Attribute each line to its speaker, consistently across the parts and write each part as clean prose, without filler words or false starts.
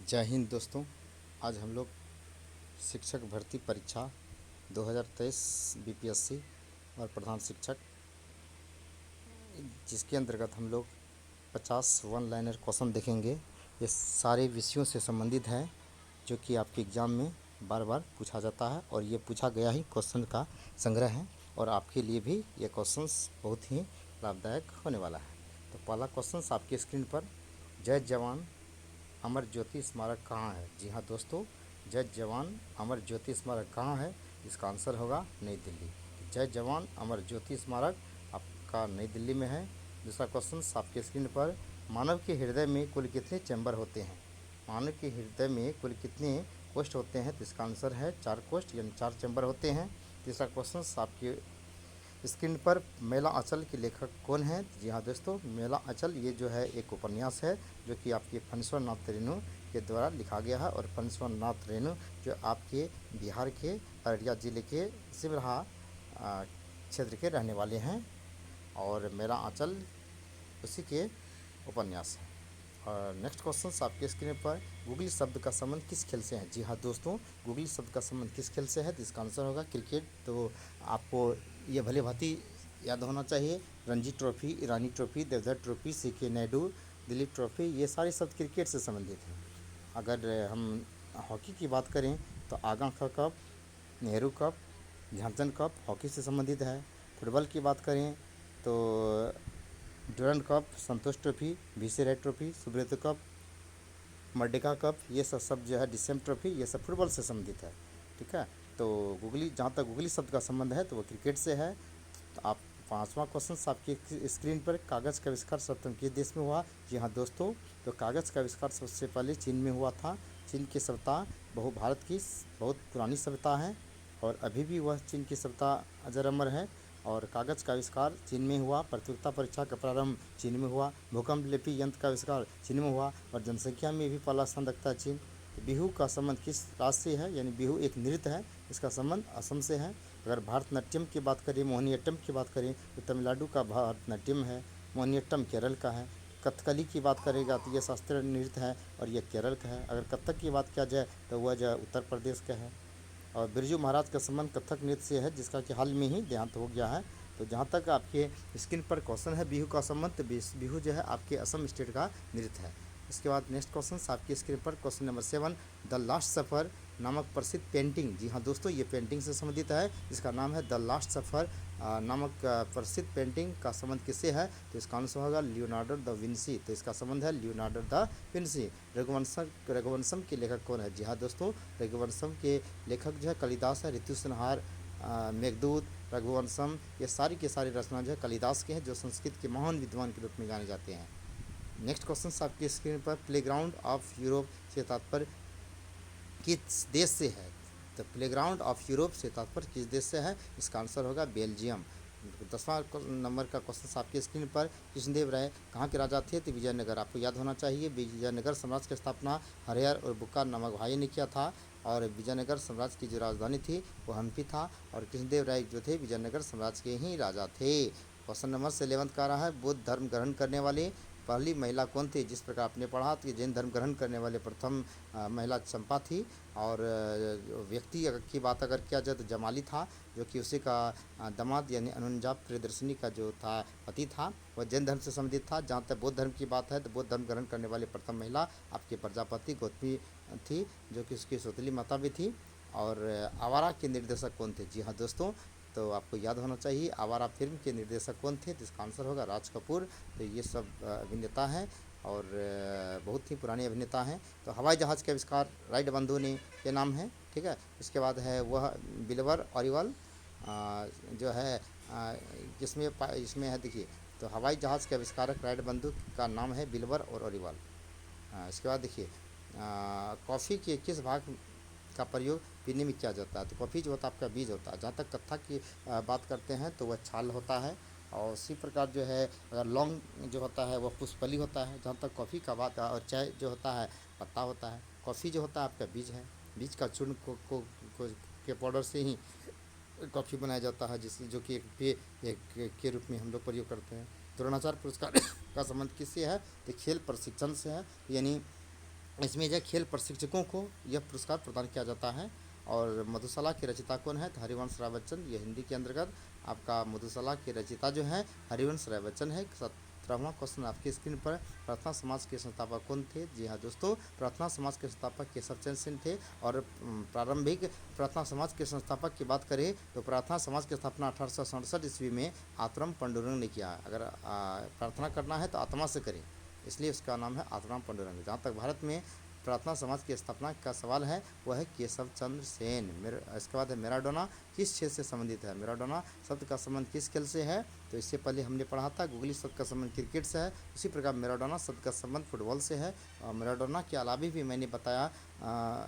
Speaker 1: जय हिंद दोस्तों। आज हम लोग शिक्षक भर्ती परीक्षा 2023 बीपीएससी और प्रधान शिक्षक, जिसके अंतर्गत हम लोग 50 वन लाइनर क्वेश्चन देखेंगे। ये सारे विषयों से संबंधित हैं जो कि आपके एग्ज़ाम में बार बार पूछा जाता है और ये पूछा गया ही क्वेश्चन का संग्रह है और आपके लिए भी ये क्वेश्चंस बहुत ही लाभदायक होने वाला है। तो पहला क्वेश्चन आपकी स्क्रीन पर, जय जवान अमर ज्योति स्मारक कहाँ है? जी हाँ दोस्तों, जय जवान अमर ज्योति स्मारक कहाँ है? इसका आंसर होगा नई दिल्ली। जय जवान अमर ज्योति स्मारक आपका नई दिल्ली में है। दूसरा क्वेश्चन आपके स्क्रीन पर, मानव के हृदय में कुल कितने चैम्बर होते हैं? मानव के हृदय में कुल कितने कोष्ठ होते हैं? तो इसका आंसर है 4 कोष्ठ, यानी 4 चैम्बर होते हैं। तीसरा क्वेश्चन आपके स्क्रीन पर, मेला आंचल के लेखक कौन है? जी हाँ दोस्तों, मेला आंचल ये जो है एक उपन्यास है जो कि आपके फणीश्वर नाथ रेणु के द्वारा लिखा गया है। और फणीश्वर नाथ रेणु जो आपके बिहार के अररिया जिले के सिमरहा क्षेत्र के रहने वाले हैं और मेला आंचल उसी के उपन्यास है। और नेक्स्ट क्वेश्चन आपके स्क्रीन पर, गूगली शब्द का संबंध किस खेल से है? जी हाँ दोस्तों, गूगली शब्द का संबंध किस खेल से है? तो इसका आंसर होगा क्रिकेट। तो आपको ये भली भांति याद होना चाहिए। Ranji trophy, Irani trophy, Deodhar trophy, CK Naidu, Duleep trophy, ये सारे शब्द क्रिकेट से संबंधित हैं। अगर हम हॉकी की बात करें तो Aga Khan cup, Nehru cup, Dhyanchand cup hockey से संबंधित है। फुटबॉल की बात करें तो Durand cup, Santosh trophy, VC Roy trophy, Subroto cup, Merdeka cup, ये सब जो है डिसेम ट्रॉफी, ये सब फुटबॉल से संबंधित है। ठीक है, तो गूगली, जहाँ तक गूगली शब्द का संबंध है तो वो क्रिकेट से है। तो आप पांचवा क्वेश्चन आपकी स्क्रीन पर, कागज़ का आविष्कार सर्वप्रथम किस देश में हुआ? जी हाँ दोस्तों, तो कागज़ का आविष्कार सबसे पहले चीन में हुआ था। चीन की सभ्यता भारत की बहुत पुरानी सभ्यता है और अभी भी वह चीन की सभ्यता अजर अमर है। और कागज़ का आविष्कार चीन में हुआ, प्रतियोगिता परीक्षा का प्रारंभ चीन में हुआ, भूकंप लिपि यंत्र का आविष्कार चीन में हुआ और जनसंख्या में भी पहला स्थान रखता है चीन। बिहू का संबंध किस राज्य से है? यानी बिहू एक नृत्य है, इसका संबंध असम से है। अगर भारतनाट्यम की बात करें, मोहिनीअट्टम की बात करें तो तमिलनाडु का भारतनाट्यम है, मोहिनीअट्टम केरल का है। कथकली की बात करेगा तो यह शास्त्रीय नृत्य है और यह केरल का है। अगर कथक की बात किया जाए तो वह जो है उत्तर प्रदेश का है। और बिरजू महाराज का संबंध कथक नृत्य से है, जिसका कि हाल में ही देहांत हो गया है। तो जहाँ तक आपके स्क्रीन पर क्वेश्चन है बिहू का संबंध, तो बिहू जो है आपके असम स्टेट का नृत्य है। इसके बाद नेक्स्ट क्वेश्चन आपकी स्क्रीन पर, क्वेश्चन नंबर 7, द लास्ट सफ़र नामक प्रसिद्ध पेंटिंग, जी हाँ दोस्तों ये पेंटिंग से संबंधित है, जिसका नाम है द लास्ट सफ़र नामक प्रसिद्ध पेंटिंग का संबंध किससे है? तो इसका आंसर होगा लियोनार्डो द विंसी। तो इसका संबंध है लियोनार्डो द विंसी। रघुवंशम के लेखक कौन है? जी हाँ दोस्तों, रघुवंशम के लेखक जो है कालिदास है। ऋतु संहार, मेघदूत, रघुवंशम, ये सारी के सारी रचना जो है कालिदास के हैं, जो संस्कृत के महान विद्वान के रूप में जाने जाते हैं। नेक्स्ट क्वेश्चन आपकी स्क्रीन पर, प्लेग्राउंड ऑफ यूरोप से तात्पर्य किस देश से है? तो प्लेग्राउंड ऑफ यूरोप से तात्पर्य किस देश से है? इसका आंसर होगा बेल्जियम। 10वां नंबर का क्वेश्चन आपकी स्क्रीन पर, कृष्णदेव राय कहाँ के राजा थे? तो विजयनगर। आपको याद होना चाहिए, विजयनगर साम्राज्य की स्थापना हरिहर और बुक्का नामक भाई ने किया था और विजयनगर साम्राज्य की जो राजधानी थी वो हम्पी था और कृष्णदेव राय जो थे विजयनगर साम्राज्य के ही राजा थे। क्वेश्चन नंबर 11 का रहा है, बुद्ध धर्म ग्रहण करने वाले पहली महिला कौन थी? जिस प्रकार आपने पढ़ा कि जैन धर्म ग्रहण करने वाले प्रथम महिला चंपा थी और व्यक्ति की बात अगर किया जाए तो जमाली था, जो कि उसी का दामाद यानी अनुनजाब प्रियदर्शिनी का जो था पति था, वह जैन धर्म से संबंधित था। जहाँ तक बौद्ध धर्म की बात है तो बौद्ध धर्म ग्रहण करने वाली प्रथम महिला आपके प्रजापति गौतमी थी, जो कि उसकी सौतेली माता भी थी। और आवारा के निर्देशक कौन थे? जी हाँ दोस्तों, तो आपको याद होना चाहिए आवारा फिल्म के निर्देशक कौन थे? तो इसका आंसर होगा राज कपूर। तो ये सब अभिनेता हैं और बहुत ही पुराने अभिनेता हैं। तो हवाई जहाज़ के आविष्कार राइट बंधु ने के नाम है। ठीक है, इसके बाद है वह बिलवर ऑरिवल जो है इसमें है, देखिए, तो हवाई जहाज़ के आविष्कारक राइट बंधु का नाम है बिलवर और ऑरिवल। इसके बाद देखिए, कॉफ़ी के किस भाग का प्रयोग पीने में किया जाता है? तो कॉफ़ी जो होता है आपका बीज होता है। जहाँ तक कत्था की बात करते हैं तो वह छाल होता है और उसी प्रकार जो है अगर लौंग जो होता है वह पुष्पली होता है। जहाँ तक कॉफ़ी का बात है, और चाय जो होता है पत्ता होता है। कॉफ़ी जो होता है आपका बीज है, बीज का चूर्ण को के पाउडर से ही कॉफ़ी बनाया जाता है, जिस जो कि एक पेय के रूप में हम लोग प्रयोग करते हैं। द्रोणाचार्य पुरस्कार का संबंध किससे है? तो खेल प्रशिक्षण से है। यानी इसमें जो खेल प्रशिक्षकों को यह पुरस्कार प्रदान किया जाता है। और मधुशाला के रचयिता कौन है? तो हरिवंश राय बच्चन। ये हिंदी के अंतर्गत आपका मधुशाला के रचयिता जो है हरिवंश राय बच्चन है। 17वां क्वेश्चन आपकी स्क्रीन पर, प्रार्थना समाज के संस्थापक कौन थे? जी हाँ दोस्तों, प्रार्थना समाज के संस्थापक केशव चंद्र सेन थे। और प्रारंभिक प्रार्थना समाज के संस्थापक की बात करें तो प्रार्थना समाज की स्थापना 1867 ईस्वी में आत्माराम पांडुरंग ने किया। अगर प्रार्थना करना है तो आत्मा से करें, इसलिए उसका नाम है आत्माराम पांडुरंग। जहाँ तक भारत में प्रार्थना समाज की स्थापना का सवाल है वह है केशव चंद्र सेन। इसके बाद है मैराडोना किस खेल से संबंधित है? मैराडोना शब्द का संबंध किस खेल से है? तो इससे पहले हमने पढ़ा था गूगली शब्द का संबंध क्रिकेट से है, उसी प्रकार मैराडोना शब्द का संबंध फुटबॉल से है। मैराडोना के अलावा भी मैंने बताया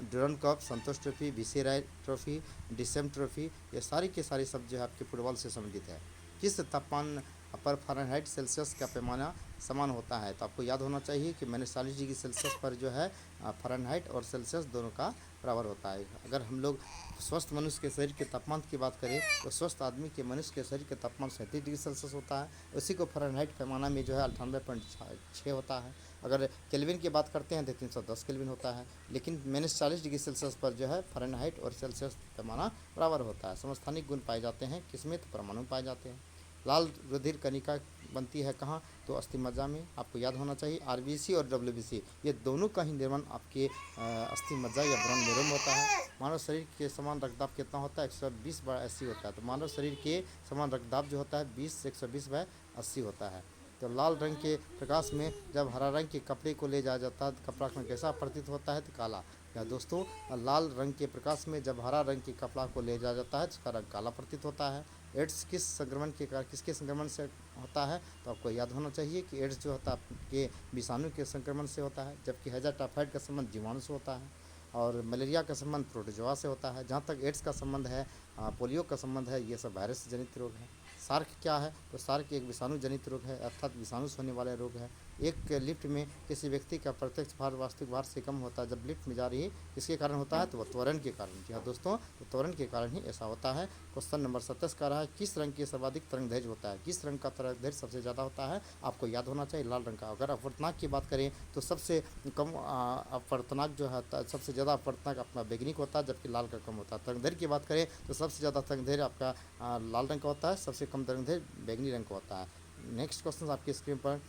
Speaker 1: Durand cup, Santosh trophy, VC Roy trophy, डिसेम trophy, ये सारी के सारे शब्द जो है आपके फुटबॉल से संबंधित है। किस तापमान पर फ़ारेनहाइट सेल्सियस का पैमाना समान होता है? तो आपको याद होना चाहिए कि -40 डिग्री सेल्सियस पर जो है फ़ारेनहाइट और सेल्सियस दोनों का बराबर होता है। अगर हम लोग स्वस्थ मनुष्य के शरीर के तापमान की बात करें तो स्वस्थ आदमी के मनुष्य के शरीर के तापमान 37 डिग्री सेल्सियस होता है, उसी को फ़ारेनहाइट पैमाना में जो है 98.6 होता है। अगर केल्विन की बात करते हैं तो 310 केल्विन होता है, लेकिन -40 डिग्री सेल्सियस पर जो है फ़ारेनहाइट और सेल्सियस पैमाना बराबर होता है। समस्थानिक गुण पाए जाते हैं किसमें? तो परमाणु पाए जाते हैं। लाल रुधिर कणिका बनती है कहाँ? तो अस्थि मज्जा में। आपको याद होना चाहिए आरबीसी और डब्ल्यूबीसी ये दोनों का ही निर्माण आपके अस्थि मज्जा या ब्रन मेरो में होता है। मानव शरीर के समान रक्तदाब कितना होता है? 120/80 होता है। तो मानव शरीर के समान रक्तदाब जो होता है 20 से 120/80 होता है। तो लाल रंग के प्रकाश में जब हरा रंग के कपड़े को ले जाया जाता है तो कपड़ा रंग कैसा प्रतीत होता है? तो काला। या दोस्तों, लाल रंग के प्रकाश में जब हरा रंग के कपड़ा को ले जाया जाता है तो उसका रंग काला प्रतीत होता है। एड्स किस संक्रमण के कारण किसके संक्रमण से होता है? तो आपको याद होना चाहिए कि एड्स जो होता है आपके विषाणु के संक्रमण से होता है, जबकि हैजा टाइफाइड का संबंध जीवाणु से होता है, और मलेरिया का संबंध प्रोटोजोआ से होता है। जहाँ तक एड्स का संबंध है, पोलियो का संबंध है, ये सब वायरस जनित रोग है। सार्क क्या है? तो सार्क एक विषाणु जनित रोग है, अर्थात विषाणु से होने वाले रोग है। एक लिफ्ट में किसी व्यक्ति का प्रत्यक्ष भार वास्तविक भार से कम होता है जब लिफ्ट में जा रही है, किसके कारण होता है? तो वह त्वरण के कारण। जी हाँ दोस्तों, तो त्वरण के कारण ही ऐसा होता है। क्वेश्चन नंबर 27 का रहा है किस रंग की सर्वाधिक तरंग दैर्घ्य होता है? किस रंग का तरंग दैर्घ्य सबसे ज़्यादा होता है? आपको याद होना चाहिए लाल रंग का। अगर अपवर्तनाक की बात करें तो सबसे कम अपवर्तनाक जो है सबसे ज़्यादा अपवर्तनाक अपना बैगनिक होता है, जबकि लाल का कम होता है। तरंग दैर्घ्य की बात करें तो सबसे ज़्यादा तरंग दैर्घ्य आपका लाल रंग का होता है, सबसे कम तरंग दैर्घ्य बैगनी रंग का होता है। नेक्स्ट क्वेश्चन आपकी स्क्रीन पर,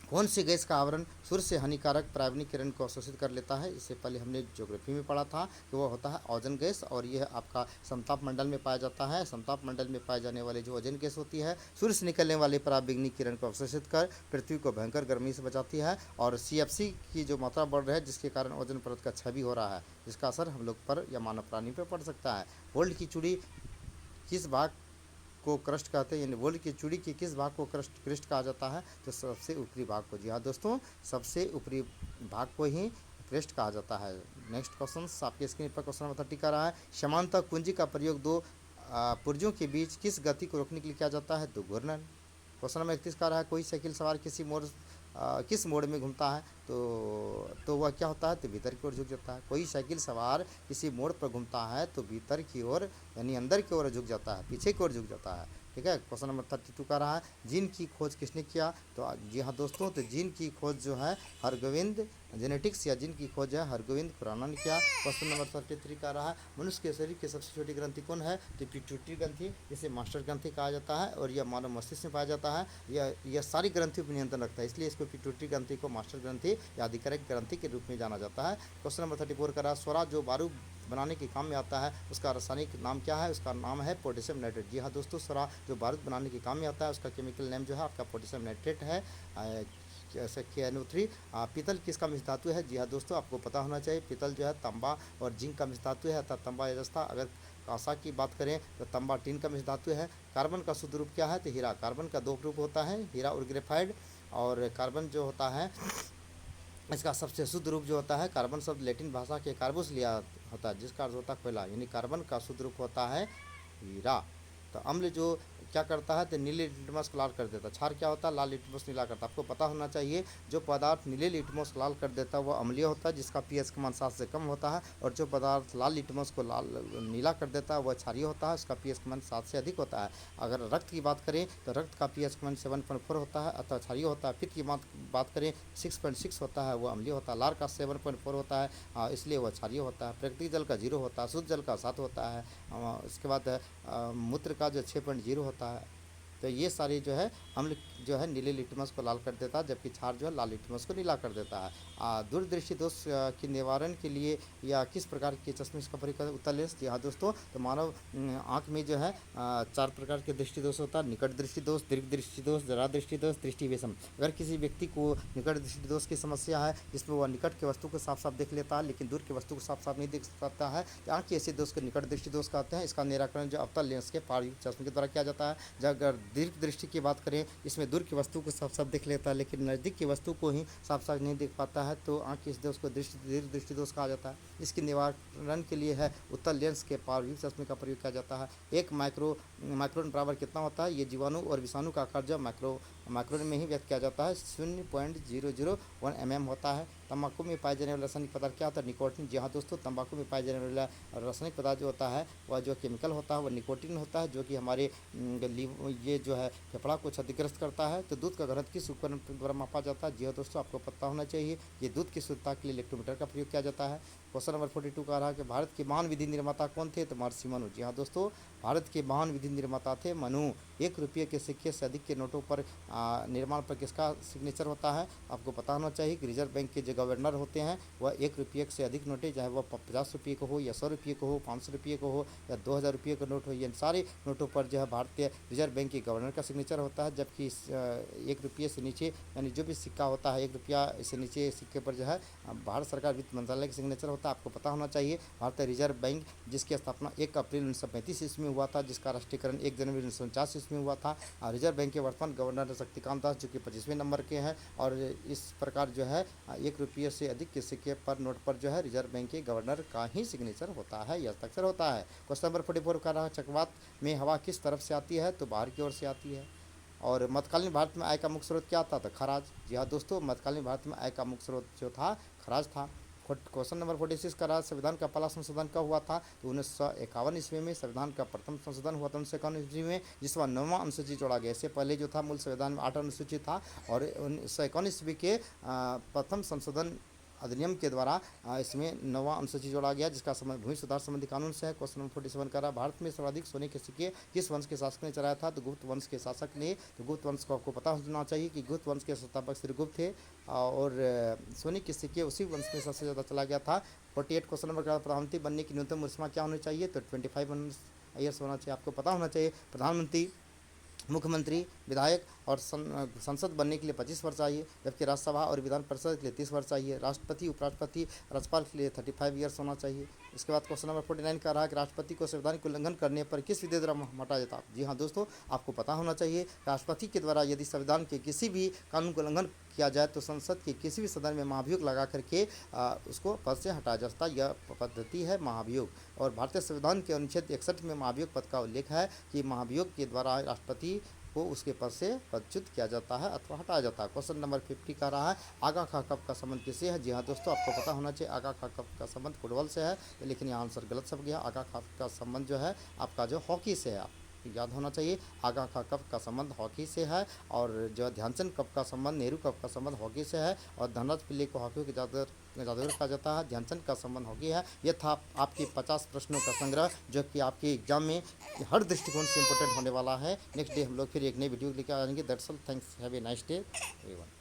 Speaker 1: कौन सी गैस का आवरण सूर्य से हानिकारक पराबैंगनी किरण को अवशोषित कर लेता है? इससे पहले हमने ज्योग्राफी में पढ़ा था कि वो होता है ओजोन गैस, और यह आपका समताप मंडल में पाया जाता है। समताप मंडल में पाए जाने वाली जो ओजोन गैस होती है सूर्य से निकलने वाली पराबैंगनी किरण को अवशोषित कर पृथ्वी को भयंकर गर्मी से बचाती है, और CFC की जो मात्रा बढ़ रही है जिसके कारण ओजोन परत का क्षय भी हो रहा है, जिसका असर हम लोग पर या मानव प्राणी पर पड़ सकता है। गोल्ड की चूड़ी किस भाग को क्रस्ट कहते हैं? यानी गोल्ड की चूड़ी के किस भाग को क्रिस्ट कहा जाता है? तो सबसे ऊपरी भाग को। जी हाँ दोस्तों, सबसे ऊपरी भाग को ही क्रिस्ट कहा जाता है। नेक्स्ट क्वेश्चन आपके स्क्रीन पर क्वेश्चन नंबर 30 का रहा है, समांतर कुंजी का प्रयोग दो पुर्जों के बीच किस गति को रोकने के लिए किया जाता है? तो घूर्णन। क्वेश्चन नंबर 31 का रहा है, कोई साइकिल सवार किस मोड़ में घूमता है? तो वह क्या होता है? तो भीतर की ओर झुक जाता है। कोई साइकिल सवार किसी मोड़ पर घूमता है तो भीतर की ओर यानी अंदर की ओर झुक जाता है, पीछे की ओर झुक जाता है। ठीक है। क्वेश्चन नंबर 32 का रहा है, जीन की खोज किसने किया? तो जी हाँ दोस्तों, तो जीन की खोज जो है हरगोविंद जेनेटिक्स या जीन की खोज है हरगोविंद खुराना ने किया। क्वेश्चन नंबर 33 का रहा है, मनुष्य के शरीर की सबसे छोटी ग्रंथि कौन है? तो पिट्यूटरी ग्रंथि, जिसे मास्टर ग्रंथि कहा जाता है, और यह मानव मस्तिष्क में पाया जाता है। यह सारी ग्रंथियों पर नियंत्रण रखता है, इसलिए इसको पिट्यूटरी ग्रंथि को मास्टर ग्रंथि या आधिकारिक ग्रंथि के रूप में जाना जाता है। क्वेश्चन नंबर 34 का रहा, स्वरा जो बारूद बनाने के काम में आता है उसका रासायनिक नाम क्या है? उसका नाम है पोटेशियम नाइट्रेट। जी हाँ दोस्तों, स्वरा जो बारूद बनाने के काम में आता है उसका केमिकल नेम जो है आपका पोटेशियम नाइट्रेट है। जैसे KNO3। पीतल किसका मिश्र धातु है? जी हाँ दोस्तों, आपको पता होना चाहिए पीतल जो है तांबा और जिंक का मिश्र धातु है, अर्थात तांबा एजस्ता। अगर कांसा की बात करें तो तांबा टीन का मिश्र धातु है। कार्बन का शुद्ध रूप क्या है? तो हीरा। कार्बन का दो रूप होता है, हीरा और ग्रेफाइड। और कार्बन जो होता है इसका सबसे शुद्ध रूप जो होता है, कार्बन शब्द लैटिन भाषा के कार्बोस लिया होता है, जिसका अर्थ होता है कोयला, यानी कार्बन का शुद्ध रूप होता है हीरा। तो अम्ल जो क्या करता है, तो नीले लिटमस को लाल कर देता है। क्षार क्या होता है, लाल लिटमस नीला करता है। आपको पता होना चाहिए जो पदार्थ नीले लिटमस लाल कर देता है वह अम्लीय होता है, जिसका पीएच का मान 7 से कम होता है, और जो पदार्थ लाल लिटमस को लाल नीला कर देता है वह क्षारीय होता है, उसका पीएच का मान 7 से अधिक होता है। अगर रक्त की बात करें तो रक्त का पीएच का मान 7.4 होता है, अतः क्षारीय होता है। पित्त की बात करें 6.6 होता है, वह अम्लीय होता है। लार का 7.4 होता है, इसलिए वह क्षारीय होता है। प्राकृतिक जल का 0 होता है, शुद्ध जल का 7 होता है। इसके बाद मूत्र का जो 6.0 होता है। तो ये सारी जो है अम्ल जो है नीले लिटमस को लाल कर देता है, जबकि क्षार जो है लाल लिटमस को नीला कर देता है। दूरदृष्टि दोष के निवारण के लिए या किस प्रकार के चश्मे का प्रयोग करते हैं, उत्तर लेंस। जी हाँ दोस्तों, तो मानव आँख में जो है 4 प्रकार के दृष्टि दोष होता है। निकट दृष्टि दोष, दीर्घ दृष्टि दोष, जरा दृष्टि दोष, दृष्टि विषम। अगर किसी व्यक्ति को निकट दृष्टि दोष की समस्या है, जिसमें वह निकट के वस्तु को साफ साफ देख लेता है लेकिन दूर की वस्तु को साफ साफ नहीं देख पाता है, तो आँख के ऐसे दोष को निकट दृष्टि दोष कहते हैं। इसका निराकरण जो अवतल लेंस के पारयुक्त चश्मे के द्वारा किया जाता है। जब अगर दीर्घ दृष्टि की बात करें, इसमें दूर की वस्तु को साफ साफ देख लेता है लेकिन नज़दीक की वस्तु को ही साफ साफ नहीं देख पाता है, तो आँख के इस दोष को दीर्घ दृष्टि दोष कहा जाता है। इसके निवारण के लिए है उत्तल लेंस के पारयुक्त चश्मे का प्रयोग किया जाता है। एक माइक्रोन बराबर कितना होता है, ये जीवाणु और विषाणु का आकार जो माइक्रोन में ही व्यक्त किया जाता है, 0.001 mm होता है। तंबाकू में पाए जाने वाला रासायनिक पदार्थ क्या होता है, निकोटीन। जी हाँ दोस्तों, तंबाकू में पाए जाने वाला रासायनिक पदार्थ जो होता है वह जो केमिकल होता है वह निकोटीन होता है, जो कि हमारे ये जो है फेफड़ा को क्षतिग्रस्त करता है। तो दूध का घनत्व किस उपकरण द्वारा मापा जाता है। जी हाँ दोस्तों, आपको पता होना चाहिए ये दूध की शुद्धता के लिए इलेक्ट्रोमीटर का प्रयोग किया जाता है। क्वेश्चन नंबर 42 का रहा है कि भारत के महान विधि निर्माता कौन थे, तो महर्षि मनु। जी हाँ दोस्तों, भारत के महान विधि निर्माता थे मनु। 1 रुपये के सिक्के से अधिक के नोटों पर निर्माण पर किसका सिग्नेचर होता है, आपको पता होना चाहिए कि रिजर्व बैंक के जो गवर्नर होते हैं वह 1 रुपये से अधिक नोटें, चाहे वह 50 रुपये को हो या 100 रुपये को हो, 500 रुपये को हो या 2000 रुपये का नोट हो, ये सारे नोटों पर जो है भारतीय रिजर्व बैंक के गवर्नर का सिग्नेचर होता है। जबकि 1 रुपये से नीचे यानी जो भी सिक्का होता है 1 रुपया से नीचे सिक्के पर जो है भारत सरकार वित्त मंत्रालय का सिग्नेचर होता है। आपको पता होना चाहिए भारतीय रिजर्व बैंक जिसकी स्थापना 1 अप्रैल 1935 ईस्वी में हुआ था, जिसका राष्ट्रीयकरण 1 जनवरी 1949 ईस्वी में हुआ था। रिजर्व बैंक के वर्तमान गवर्नर शक्तिकांत दास, जो कि 25वें नंबर के हैं। और इस प्रकार जो है 1 रुपये से अधिक के सिक्के पर नोट पर जो है रिजर्व बैंक के गवर्नर का ही सिग्नेचर होता है या हस्ताक्षर होता है। क्वेश्चन नंबर 44 का रहा, चक्रवात में हवा किस तरफ से आती है, तो बाहर की ओर से आती है। और मध्यकालीन भारत में आय का मुख्य स्रोत क्या था, तो खराज। जी हाँ दोस्तों, मध्यकालीन भारत में आय का मुख्य स्रोत जो था खराज था। क्वेश्चन नंबर 46 का रहा, संविधान का पहला संशोधन कब हुआ था, तो 1951 ईस्वी में संविधान का प्रथम संशोधन हुआ था 1951 ईस्वी में, जिसमें 9वां अनुसूची जोड़ा गया। इससे पहले जो था मूल संविधान में 8 अनुसूची था, और 1951 ईस्वी के प्रथम संशोधन अधिनियम के द्वारा इसमें 9वां अनुसूची जोड़ा गया, जिसका संबंध भूमि सुधार संबंधी कानून से है। क्वेश्चन नंबर 47 का रहा, भारत में सर्वाधिक सोने के सिक्के किस वंश के शासक ने चलाया था, तो गुप्त वंश के शासक ने। तो गुप्त वंश को आपको पता होना चाहिए कि गुप्त वंश के संस्थापक श्री गुप्त थे, और सोने के सिक्के उसी वंश में सबसे ज़्यादा चला गया था। 48 क्वेश्चन नंबर का, प्रधानमंत्री बनने की न्यूनतम उम्र क्या होनी चाहिए, तो 25 ईयर्स होना चाहिए। आपको पता होना चाहिए प्रधानमंत्री, मुख्यमंत्री, विधायक और संसद बनने के लिए 25 वर्ष चाहिए, जबकि राज्यसभा और विधान परिषद के लिए 30 वर्ष चाहिए। राष्ट्रपति, उपराष्ट्रपति, राज्यपाल के लिए 35 ईयर्स होना चाहिए। इसके बाद क्वेश्चन नंबर 49 का रहा कि राष्ट्रपति को संविधान के उल्लंघन करने पर किस विधि द्वारा हटाया जाता है। जी हाँ दोस्तों, आपको पता होना चाहिए राष्ट्रपति के द्वारा यदि संविधान के किसी भी कानून का उल्लंघन किया जाए तो संसद के किसी भी सदन में महाभियोग लगा करके उसको पद से हटाया जा सकता है। यह पद्धति है महाभियोग, और भारतीय संविधान के अनुच्छेद 61 में महाभियोग पद का उल्लेख है कि महाभियोग के द्वारा राष्ट्रपति को उसके पद से पदच्युत किया जाता है अथवा हटाया जाता है। क्वेश्चन नंबर 50 का रहा है, आगा खा कफ का संबंध किससे है। जी हाँ दोस्तों, आपको पता होना चाहिए आगा खा कफ का संबंध फुटबॉल से है, लेकिन यहाँ आंसर गलत सब गया। आगा खा का संबंध जो है आपका जो हॉकी से है, याद होना चाहिए आगा खा कप का संबंध हॉकी से है, और जो ध्यानचंद कप का संबंध, नेहरू कप का संबंध हॉकी से है, और धनराज पिल्ले को हॉकी के जादूगर कहा जाता है। ध्यानचंद का संबंध हॉकी है। यह था आपके 50 प्रश्नों का संग्रह, जो कि आपके एग्जाम में हर दृष्टिकोण से इंपॉर्टेंट होने वाला है। नेक्स्ट डे हम लोग फिर एक नई वीडियो लेकर आएंगे। That's all, thanks, have a nice day everyone.